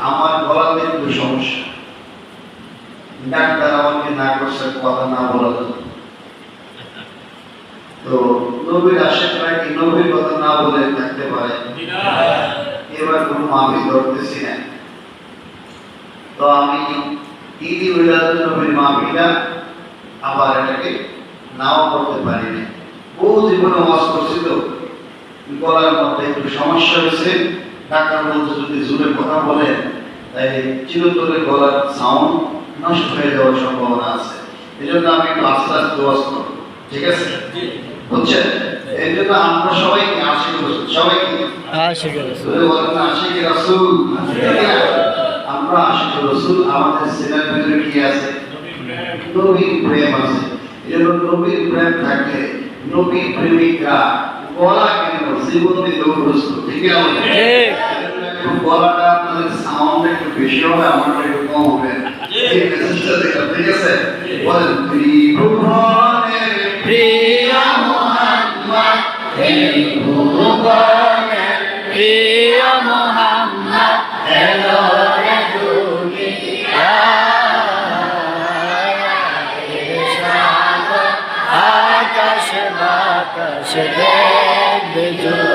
আমার গলাতে একটু সমস্যা, ডাক্তার আমাকে না করছে কথা না বলা, তো নবীর আশেপাশে কি নবীর কথা না বলে থাকতে পারে? এবার কোনো আমি ধরতেছি না। তো আমি ঈদ মিলাদুন নবীর মাহফিলটা আবার এটাকে নাও করতে পারি না। বহু জীবনে ওয়াজ করছি তো গলার মধ্যে একটু সমস্যা হয়েছে। ডাক্তার বলছে যদি জোরে কথা বলে তাই চিরতরে গলার সাউন্ড নষ্ট হয়ে যাওয়ার সম্ভাবনা আছে। এই জন্য আমি একটু আস্তে আস্তে ওয়াজ করব, ঠিক আছে? বুঝছেন? এই জন্য আমরা সবাইকে আশিক রাসূল, সবাইকে আশিক রাসূল বলেন, আশিক রাসূল। আমরা আশিক রাসূল, আমাদের সিনার ভিতরে কি আছে? নবীর প্রেম আছে। এই জন্য নবীর প্রেম থাকলে নবীর প্রেমিকরা গলা কেন জীবনে দৌড়স্ত, ঠিক আছে? গলাটা আপনাদের সাউন্ড একটু বেশি হবে, আমারটা একটু কম হবে, এই মেসেজটা দেখো, ঠিক আছে? বলেন ত্রিভুবনের প্রিয় মুহাম্মদ, ত্রিভুবনের প্রিয় মুহাম্মদ এলো রে দুনিয়ায়, আকাশ বাতাস দেখবে।